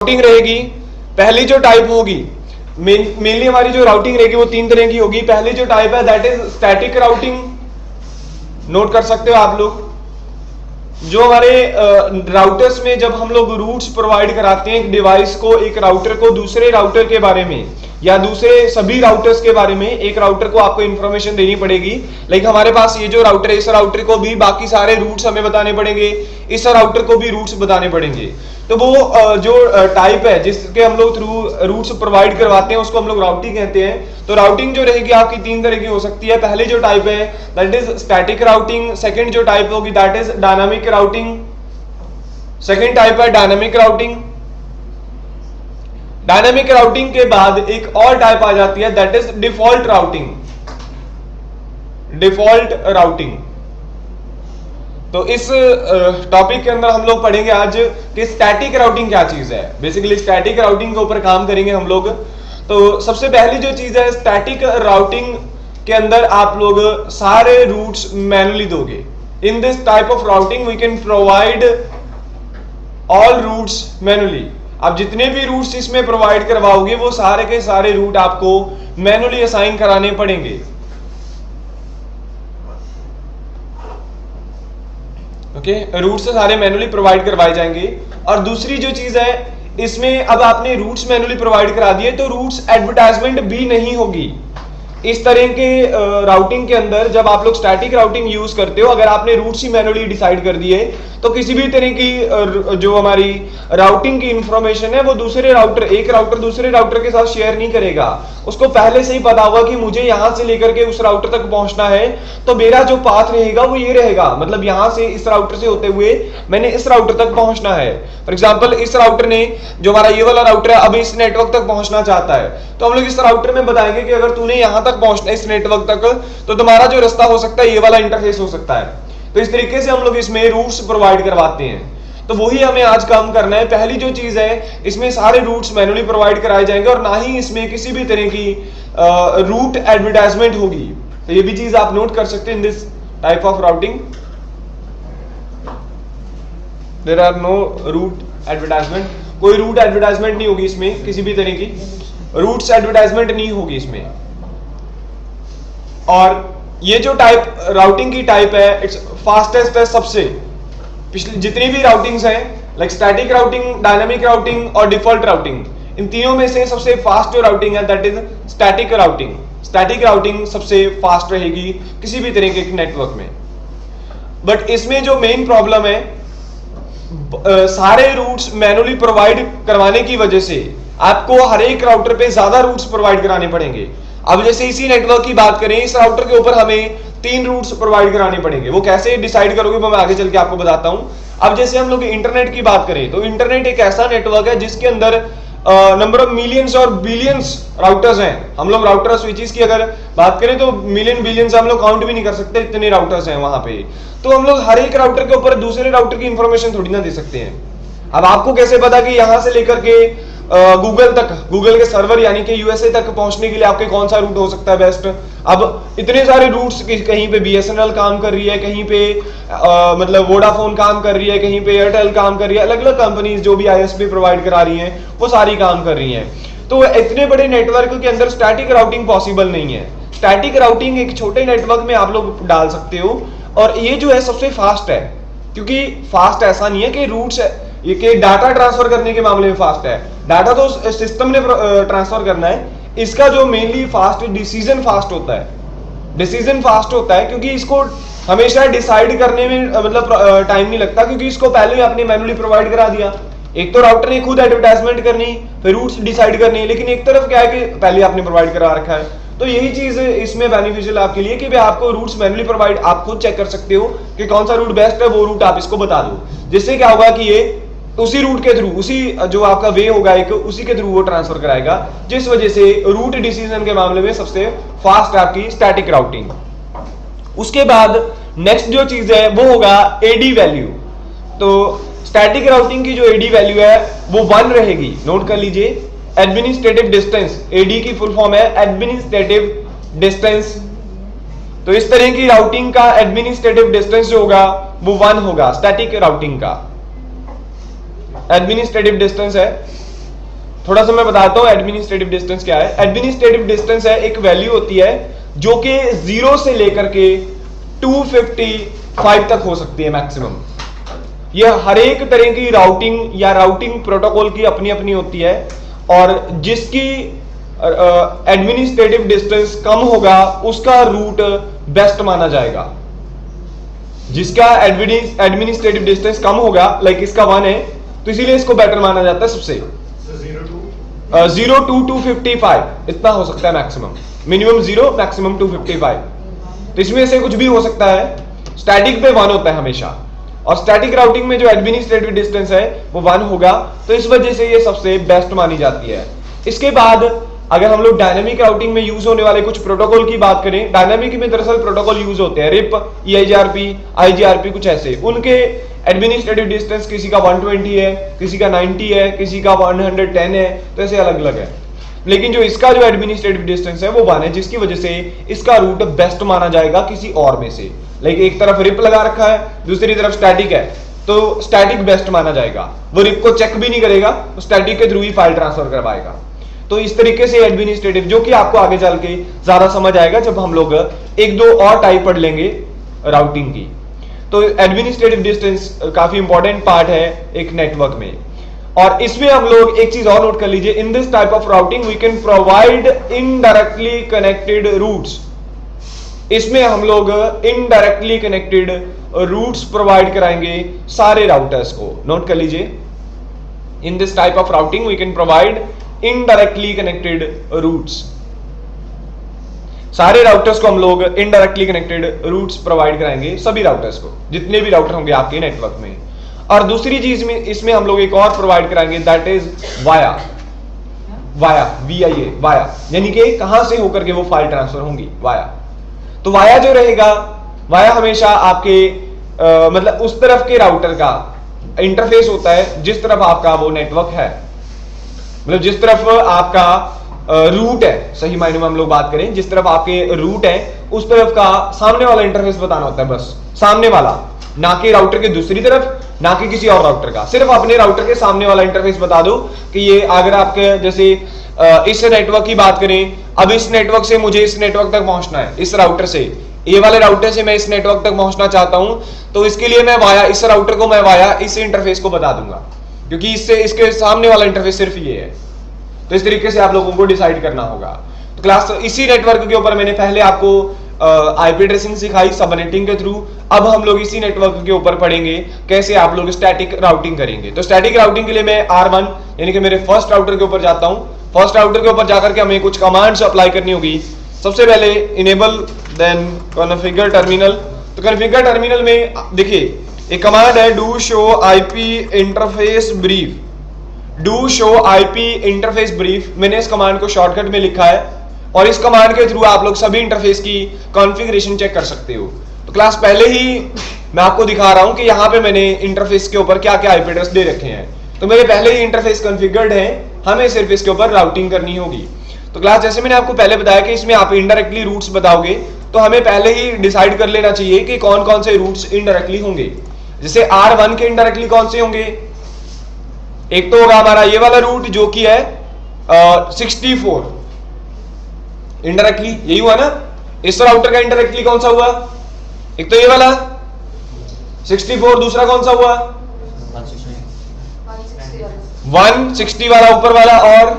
Routing रहेगी, पहली जो टाइप होगी मेनली हमारी जो राउटिंग रहेगी वो तीन तरह की होगी। पहली जो टाइप है that is static routing, note कर सकते हो आप लोग। जो हमारे राउटर्स में जब हम लोग रूट्स प्रोवाइड कराते हैं एक डिवाइस को, एक राउटर को दूसरे राउटर के बारे में या दूसरे सभी राउटर्स के बारे में एक राउटर को आपको इंफॉर्मेशन देनी पड़ेगी। लाइक हमारे पास ये जो राउटर है इस राउटर को भी बाकी सारे रूट्स हमें बताने पड़ेंगे, इस राउटर को भी रूट्स बताने पड़ेंगे। तो वो जो टाइप है जिसके हम लोग थ्रू रूट्स प्रोवाइड करवाते हैं उसको हम लोग राउटिंग कहते हैं। तो राउटिंग जो रहेगी आपकी तीन तरह की हो सकती है। पहली जो टाइप है that is static routing, second जो टाइप होगी that is dynamic routing, second type है डायनामिक राउटिंग। डायनामिक राउटिंग के बाद एक और टाइप आ जाती है that is default routing, default routing. तो इस टॉपिक के अंदर हम लोग पढ़ेंगे आज कि स्टैटिक राउटिंग क्या चीज है। बेसिकली स्टैटिक राउटिंग के ऊपर काम करेंगे हम लोग। तो सबसे पहली जो चीज है स्टैटिक राउटिंग के अंदर आप लोग सारे रूट्स मैनुअली दोगे। In this type of routing we can provide all routes manually. आप जितने भी रूट्स इसमें प्रोवाइड करवाओगे वो सारे के सारे रूट आपको मैनुअली असाइन कराने पड़ेंगे। ओके, रूट्स सारे मैनुअली प्रोवाइड करवाए जाएंगे। और दूसरी जो चीज है इसमें अब आपने रूट्स मैनुअली प्रोवाइड करा दिए तो रूट्स एडवर्टाइजमेंट भी नहीं होगी। इस तरह के राउटिंग के अंदर जब आप लोग स्टैटिक राउटिंग यूज करते हो, अगर आपने रूट्स ही मैनुअली डिसाइड कर दिए तो किसी भी तरह की जो हमारी राउटिंग की इंफॉर्मेशन है वो दूसरे राउटर, एक राउटर दूसरे राउटर के साथ शेयर नहीं करेगा। उसको पहले से ही पता होगा कि मुझे यहां से लेकर के उस राउटर तक पहुंचना है तो मेरा जो पाथ रहेगा वो ये रहेगा, मतलब यहां से इस राउटर से होते हुए मैंने इस राउटर तक पहुंचना है। फॉर एग्जाम्पल इस राउटर ने, जो हमारा ये वाला राउटर है, अब इस नेटवर्क तक पहुंचना चाहता है तो हम लोग इस राउटर में बताएंगे कि अगर तूने यहां तक पहुंचना है इस नेटवर्क तक तो तुम्हारा जो रास्ता हो सकता है ये वाला इंटरफेस हो सकता है। तो इस तरीके से हम लोग इसमें रूट्स प्रोवाइड करवाते हैं। तो वही हमें आज काम करना है। पहली जो चीज है इसमें सारे रूट्स मैनुअली प्रोवाइड कराए जाएंगे और ना ही इसमें किसी भी तरह की रूट एडवर्टाइजमेंट होगी। तो ये भी चीज आप नोट कर सकते हैं। In this type of routing there are no route advertisement, कोई रूट एडवर्टाइजमेंट नहीं होगी इसमें, किसी भी तरह की रूट्स एडवर्टाइजमेंट नहीं होगी इसमें। और ये जो टाइप राउटिंग की टाइप है इट्स फास्टेस्ट है सबसे। पिछली जितनी भी राउटिंग्स हैं like static routing, dynamic routing और डिफॉल्ट राउटिंग, इन तीनों में से सबसे फास्ट जो राउटिंग है that is static routing. Static routing सबसे फास्ट रहेगी किसी भी तरह के नेटवर्क में। बट इसमें जो मेन प्रॉब्लम है सारे रूट्स मैनुअली प्रोवाइड करवाने की वजह से आपको हर एक राउटर पे ज्यादा रूट्स प्रोवाइड कराने पड़ेंगे। अब जैसे इसी नेटवर्क की बात करें, इस राउटर के ऊपर हमें 3 रूट्स प्रोवाइड कराने पड़ेंगे। वो कैसे डिसाइड करोगे वो मैं आगे चल के आपको बताता हूं। अब जैसे हम लोग इंटरनेट की बात करें तो इंटरनेट एक ऐसा नेटवर्क है जिसके अंदर नंबर ऑफ मिलियंस और बिलियंस राउटर्स हैं। हम लोग राउटर स्विचेस की अगर बात करें तो मिलियन बिलियंस हम लोग काउंट भी नहीं कर सकते, इतने राउटर्स हैं वहां पे। तो हम लोग हर एक राउटर के ऊपर दूसरे राउटर की इंफॉर्मेशन थोड़ी ना दे सकते हैं। अब आपको कैसे पता कि यहां से लेकर के गूगल तक, गूगल के सर्वर यानी कि यूएसए तक पहुंचने के लिए आपके कौन सा रूट हो सकता है बेस्ट। अब इतने सारे रूट्स, कहीं पे बीएसएनएल काम कर रही है, कहीं पे मतलब वोडाफोन काम कर रही है, कहीं पे एयरटेल काम कर रही है, अलग अलग कंपनीज जो भी आईएसपी प्रोवाइड करा रही हैं वो सारी काम कर रही हैं। तो इतने बड़े नेटवर्क के अंदर स्टैटिक राउटिंग पॉसिबल नहीं है। स्टैटिक राउटिंग एक छोटे नेटवर्क में आप लोग डाल सकते हो और ये जो है सबसे फास्ट है। क्योंकि फास्ट ऐसा नहीं है कि रूट्स ये कि डाटा ट्रांसफर करने के मामले में फास्ट है, डाटा तो सिस्टम ने ट्रांसफर करना है। इसका जो मेनली फास्ट डिसीजन फास्ट होता है, डिसीजन फास्ट होता है क्योंकि इसको हमेशा डिसाइड करने में मतलब टाइम नहीं लगता क्योंकि इसको पहले ही आपने मैनुअली प्रोवाइड करा दिया। एक तो राउटर ने खुद एडवर्टाइजमेंट करनी, फिर रूट्स डिसाइड करनी, लेकिन एक तरफ क्या है कि पहले आपने प्रोवाइड करा रखा है। तो यही चीज इसमें बेनिफिशियल आपके लिए कि भाई आपको रूट्स मैनुअली प्रोवाइड, आप खुद चेक कर सकते हो कि कौन सा रूट बेस्ट है, वो रूट आप इसको बता दो, जिससे क्या होगा कि ये उसी रूट के थ्रू, उसी जो आपका वे होगा एक, उसी के थ्रू वो ट्रांसफर कराएगा, जिस वजह से रूट डिसीजन के मामले में सबसे फास्ट है आपकी स्टैटिक राउटिंग। उसके बाद नेक्स्ट जो चीज है वो होगा एडी वैल्यू। तो स्टैटिक राउटिंग की जो एडी वैल्यू है वो 1 रहेगी, नोट कर लीजिए। एडमिनिस्ट्रेटिव डिस्टेंस, एडी की फुल फॉर्म है एडमिनिस्ट्रेटिव डिस्टेंस। तो इस तरह की राउटिंग का एडमिनिस्ट्रेटिव डिस्टेंस जो होगा वो 1 होगा। स्टैटिक राउटिंग का एडमिनिस्ट्रेटिव डिस्टेंस है थोड़ा सा मैं बताता हूं एडमिनिस्ट्रेटिव डिस्टेंस क्या है। एडमिनिस्ट्रेटिव डिस्टेंस है एक वैल्यू होती है जो कि 0 से लेकर के 255 तक हो सकती है मैक्सिमम। यह हर एक तरह की राउटिंग या राउटिंग प्रोटोकॉल की अपनी अपनी होती है, और जिसकी एडमिनिस्ट्रेटिव डिस्टेंस कम होगा उसका रूट बेस्ट माना जाएगा। जिसका एडमिनिस्ट्रेटिव डिस्टेंस कम होगा, लाइक इसका 1 है तो इसीलिए इसको बेटर माना जाता है सबसे। 0 to 255 इतना हो सकता है मैक्सिमम, मिनिमम 0 मैक्सिमम 255। तो इसमें से कुछ भी हो सकता है। स्टैटिक पे 1 होता है हमेशा, और स्टैटिक राउटिंग में जो एडमिनिस्ट्रेटिव डिस्टेंस है वो 1 होगा, तो इस वजह से ये सबसे बेस्ट मानी जाती है। इसके बाद अगर हम लोग डायनेमिक राउटिंग में यूज होने वाले कुछ प्रोटोकॉल की बात करें, डायनेमिक में दरअसल प्रोटोकॉल यूज होते हैं रिप, EIGRP, IGRP कुछ ऐसे। उनके एडमिनिस्ट्रेटिव डिस्टेंस किसी का 120 है, किसी का 90 है, किसी का 110 है, तो ऐसे अलग अलग है। लेकिन जो इसका जो एडमिनिस्ट्रेटिव डिस्टेंस है वो 1 है, जिसकी वजह से इसका रूट बेस्ट माना जाएगा किसी और में से। लाइक एक तरफ रिप लगा रखा है, दूसरी तरफ स्टैटिक है, तो स्टैटिक बेस्ट माना जाएगा। वो रिप को चेक भी नहीं करेगा, तो स्टैटिक के थ्रू ही फाइल ट्रांसफर करवाएगा। तो इस तरीके से एडमिनिस्ट्रेटिव, जो कि आपको आगे चल के ज्यादा समझ आएगा जब हम लोग एक दो और टाइप पढ़ लेंगे राउटिंग की। तो एडमिनिस्ट्रेटिव डिस्टेंस काफी इंपॉर्टेंट पार्ट है एक नेटवर्क में। और इसमें हम लोग एक चीज और नोट कर लीजिए, in this type of routing we can provide indirectly connected routes. इसमें हम लोग इनडायरेक्टली कनेक्टेड रूट्स प्रोवाइड कराएंगे सारे राउटर्स को। नोट कर लीजिए, in this type of routing we can provide indirectly connected routes. सारे राउटर्स को हम लोग इनडायरेक्टली कनेक्टेड रूट्स प्रोवाइड कराएंगे, सभी राउटर्स को, जितने भी राउटर होंगे आपके नेटवर्क में। और दूसरी चीज में इसमें हम लोग एक और प्रोवाइड कराएंगे, that is via. Via, VIA, via, यानी कि कहां से होकर के वो फाइल ट्रांसफर होंगी, वाया। तो वाया जो रहेगा, वाया हमेशा आपके मतलब उस तरफ के राउटर का इंटरफेस होता है जिस तरफ आपका वो नेटवर्क है, मतलब जिस तरफ आपका रूट है। सही मायने में हम लोग बात करें, जिस तरफ आपके रूट है उस तरफ का सामने वाला इंटरफेस बताना होता है, बस सामने वाला, ना कि राउटर के दूसरी तरफ, ना कि किसी और राउटर का। सिर्फ अपने राउटर के सामने वाला इंटरफेस बता दो कि ये, अगर आपके जैसे इस नेटवर्क की बात करें, अब इस नेटवर्क से मुझे इस नेटवर्क तक पहुंचना है, इस राउटर से, ये वाले राउटर से मैं इस नेटवर्क तक पहुंचना चाहता हूं, तो इसके लिए मैं वाया, इस राउटर को मैं वाया इस इंटरफेस को बता दूंगा, क्योंकि इससे इसके सामने वाला इंटरफेस सिर्फ ये है। तो इस तरीके से आप लोगों को डिसाइड करना होगा। तो क्लास इसी नेटवर्क के ऊपर मैंने पहले आपको आईपी एड्रेसिंग सिखाई सबनेटिंग के थ्रू। अब हम लोग इसी नेटवर्क के ऊपर पढ़ेंगे कैसे आप लोग स्टैटिक राउटिंग करेंगे। तो स्टैटिक राउटिंग के लिए मैं R1 यानी कि मेरे फर्स्ट राउटर के ऊपर जाता हूं। फर्स्ट राउटर के ऊपर जाकर के हमें कुछ कमांड्स अप्लाई करनी होगी। सबसे पहले इनेबल, देन कॉन्फ़िगर टर्मिनल। तो कॉन्फ़िगर टर्मिनल में देखिए एक कमांड है do show IP interface brief. Do show IP interface brief, मैंने इस कमांड को शॉर्टकट में लिखा है और इस कमांड के थ्रू आप लोग सभी इंटरफेस की कॉन्फ़िगरेशन चेक कर सकते हो। तो क्लास पहले ही मैं आपको दिखा रहा हूं कि यहाँ पे मैंने इंटरफेस के ऊपर क्या क्या आईपी एड्रेस दे रखे हैं। तो मेरे पहले ही इंटरफेस कॉन्फ़िगर्ड है, हमें सिर्फ इसके ऊपर राउटिंग करनी होगी। तो क्लास जैसे मैंने आपको पहले बताया कि इसमें आप इनडायरेक्टली रूट्स बताओगे, तो हमें पहले ही डिसाइड कर लेना चाहिए कि कौन कौन से रूट्स इनडायरेक्टली होंगे। जैसे R1 के इनडायरेक्टली कौन से होंगे, एक तो होगा हमारा ये वाला रूट जो कि है 64 इनडायरेक्टली, यही हुआ ना। इस राउटर का इनडायरेक्टली कौन सा हुआ, एक तो ये वाला 64, दूसरा कौन सा हुआ 160 वाला ऊपर वाला और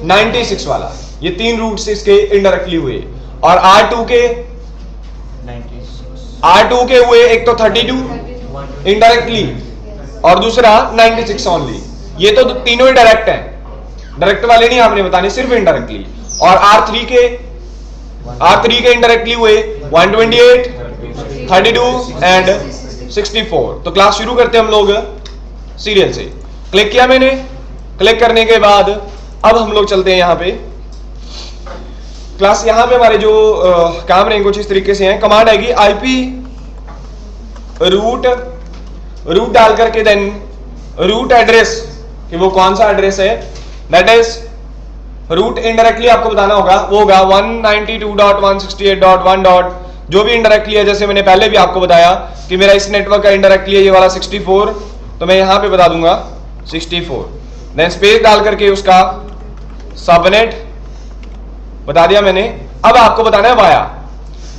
96 वाला। ये तीन रूट्स इसके इनडायरेक्टली हुए। और R2 के हुए एक तो 32 इनडायरेक्टली और दूसरा 96 ओनली। ये तो तीनों ही डायरेक्ट हैं, डायरेक्ट वाले नहीं आपने बताने, सिर्फ इनडायरेक्टली। और R3 के इनडायरेक्टली हुए 128, 32 एंड 64। तो क्लास शुरू करते हैं हम लोग सीरियल से। क्लिक किया मैंने, क्लिक करने के बाद अब हम लोग चलते हैं यहाँ पे क्लास। यहाँ पे हमारे जो काम रहेंगे कुछ इस तरीके से हैं। कमांड आएगी आईपी रूट डाल करके देन रूट एड्रेस कि वो कौन सा एड्रेस है, दैट इज रूट इनडायरेक्टली आपको बताना होगा, वो होगा 192.168.1. जो भी इनडायरेक्टली है, जैसे मैंने पहले भी आपको बताया कि मेरा इस नेटवर्क का इनडायरेक्टली है ये वाला 64, तो मैं यहां पे बता दूंगा 64। देन स्पेस डाल करके उसका सबनेट बता दिया मैंने। अब आपको बताना है वाया।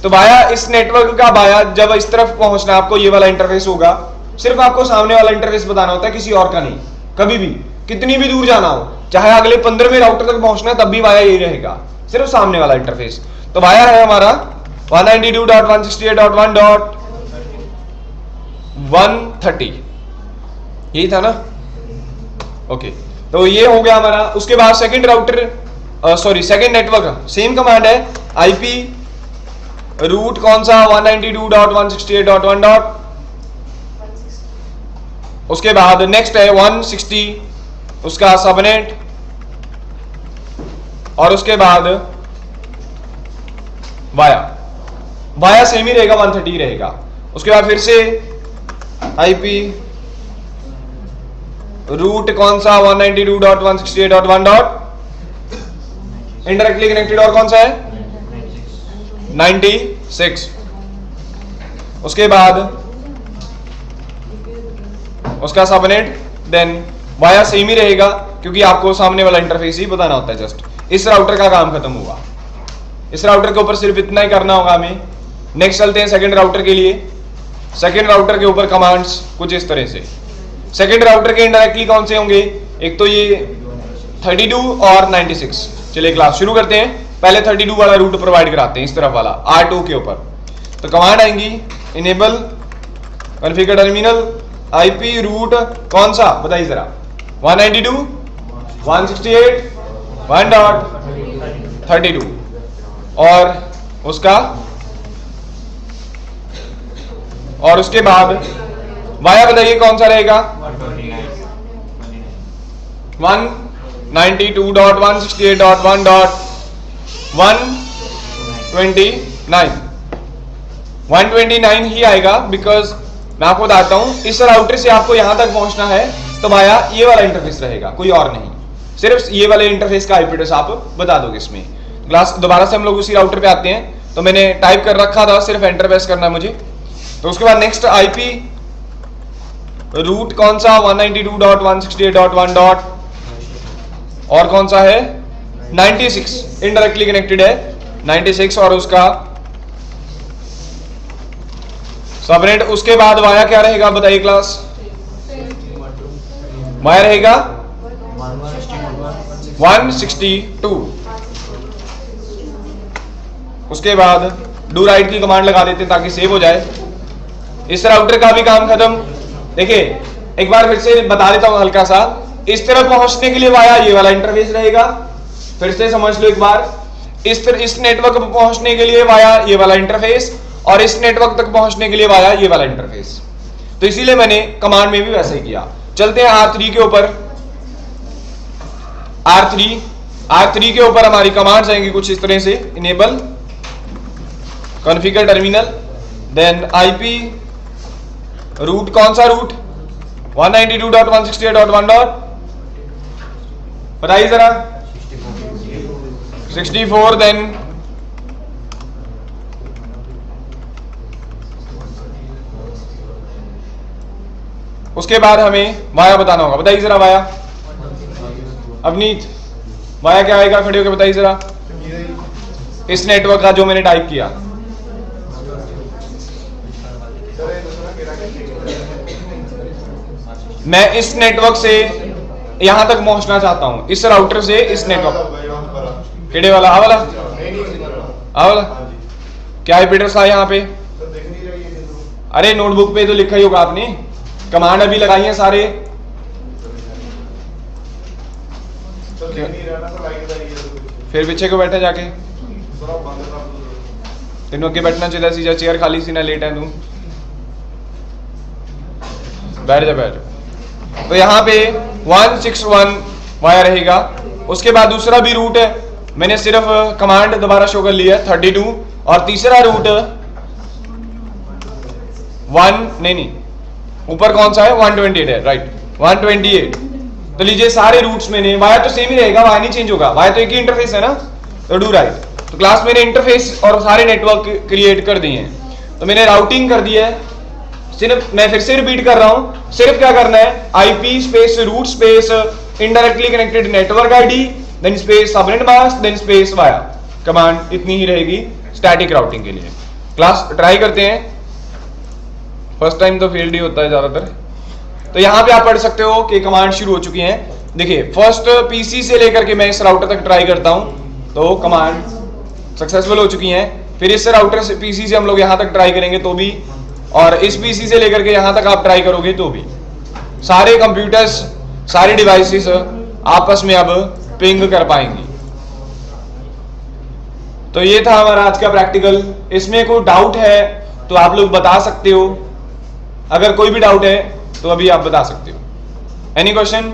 तो वाया, इस नेटवर्क का वाया जब इस तरफ पहुंचना आपको ये वाला इंटरफेस होगा, सिर्फ आपको सामने वाला इंटरफेस बताना होता है, किसी और का नहीं। कभी भी कितनी भी दूर जाना हो, चाहे अगले 15वें राउटर तक पहुंचना है, तब भी वाया यही रहेगा, सिर्फ सामने वाला इंटरफेस। तो वाया है हमारा 192.168.1.130, यही था ना? ओके, तो ये हो गया हमारा। उसके बाद second router, second network, same command है, आईपी रूट कौन सा 192.168.1. उसके बाद नेक्स्ट है 160, उसका सबनेट, और उसके बाद वाया सेम ही रहेगा, 130 रहेगा। उसके बाद फिर से आईपी रूट कौन सा 192.168.1. इनडायरेक्टली कनेक्टेड और कौन सा है 96। उसके बाद उसका सबनेट, देन वाया सेम ही रहेगा क्योंकि आपको सामने वाला इंटरफेस ही बताना होता है। जस्ट इस राउटर का काम खत्म हुआ। इस राउटर के ऊपर सिर्फ इतना ही करना होगा हमें। नेक्स्ट चलते हैं सेकंड राउटर के लिए। सेकंड राउटर के ऊपर कमांड्स कुछ इस तरह से। सेकंड राउटर के इनडायरेक्टली कौन से होंगे, एक तो ये 32 और 96। चलिए क्लास शुरू करते हैं। पहले 32 वाला रूट प्रोवाइड कराते हैं, इस तरफ वाला R2 के ऊपर। तो कमांड आएंगी enable configure terminal IP route कौन सा बताइए जरा, 192.168.1.32 और उसका, और उसके बाद वाया बताइए कौन सा रहेगा, 192.168.1.129 129 ही आएगा। बिकॉज मैं आपको बताता हूं, इस राउटर से आपको यहां तक पहुंचना है तो वाया ये वाला इंटरफेस रहेगा, कोई और नहीं। सिर्फ ये वाले इंटरफेस का आईपी एड्रेस आप बता दोगे इसमें। क्लास दोबारा से हम लोग उसी राउटर पे आते हैं। तो मैंने टाइप कर रखा था, सिर्फ एंटर प्रेस करना है मुझे। तो उसके बाद नेक्स्ट आईपी रूट कौन सा 192.168.1. और कौन सा है 96, इनडायरेक्टली कनेक्टेड है 96 और उसका सबनेट। उसके बाद वाया क्या रहेगा बताइए क्लास, वाया रहेगा 162। उसके बाद डू राइट की कमांड लगा देते हैं ताकि सेव हो जाए। इस राउटर का भी काम खत्म। देखिए एक बार फिर से बता देता हूं हल्का सा। इस तरफ पहुंचने के लिए वाया ये वाला इंटरफेस रहेगा, फिर से समझ लो एक बार। इस नेटवर्क पर पहुंचने के लिए वाया ये वाला इंटरफेस, और इस नेटवर्क तक पहुंचने के लिए वाया ये वाला इंटरफेस। तो इसीलिए मैंने कमांड में भी वैसे ही किया। चलते हैं R3 के ऊपर। R3 के ऊपर हमारी कमांड्स आएंगी कुछ इस तरह से, enable configure terminal, then IP route कौन सा रूट 192.168.1. बताइए जरा 64, देन उसके बाद हमें वाया बताना होगा। बताइए जरा वाया, अवनीत वाया क्या आएगा, खड़े होकर बताइए जरा। इस नेटवर्क का जो मैंने टाइप किया, मैं इस नेटवर्क से यहां तक पहुंचना चाहता हूं, इस राउटर से इस नेटवर्क, केड़े वाला आ वाला क्या आईपी एड्रेस था यहाँ पे? अरे नोटबुक पे तो लिखा ही होगा आपने, कमांड अभी लगाई है सारे। फिर पीछे को बैठे जाके, तेनों के बैठना चाहिए, सीधा चेयर खाली सी ना, लेट है तू, बैठ जा बैठ। तो यहाँ पे 161 वाया रहेगा। उसके बाद दूसरा भी रूट है, मैंने सिर्फ कमांड दोबारा शो कर लिया 32, और तीसरा रूट 1 नहीं ऊपर कौन सा है 128 है, राइट 128। तो लीजिए सारे रूट्स मैंने, वाया तो सेम ही रहेगा, वाया नहीं चेंज होगा, वाया तो एक ही इंटरफेस है ना। तो डू राइट, तो क्लास मैंने इंटरफेस और सारे नेटवर्क क्रिएट कर दिए हैं। तो मैंने राउटिंग कर दी है। सिर्फ मैं फिर से रिपीट कर रहा हूं, सिर्फ क्या करना है, IP space route space indirectly connected network ID, then space subnet mask, then space via. Command इतनी ही रहेगी स्टैटिक राउटिंग के लिए। क्लास ट्राई करते हैं, फर्स्ट टाइम तो फेल्ड ही होता है ज्यादातर। तो यहां पे आप पढ़ सकते हो कि कमांड शुरू हो चुकी है। देखिए फर्स्ट पीसी से लेकर के मैं इस राउटर तक ट्राई करता हूं तो कमांड सक्सेसफुल हो चुकी है। फिर इस राउटर से पीसी से हम लोग यहां तक ट्राई करेंगे तो भी, और इस पीसी से लेकर के यहां तक आप ट्राई करोगे तो भी, सारे कंप्यूटर्स सारे डिवाइसेस आपस में अब पिंग कर पाएंगी। तो ये था हमारा आज का प्रैक्टिकल। इसमें कोई डाउट है तो आप लोग बता सकते हो, अगर कोई भी डाउट है तो अभी आप बता सकते हो। Any question?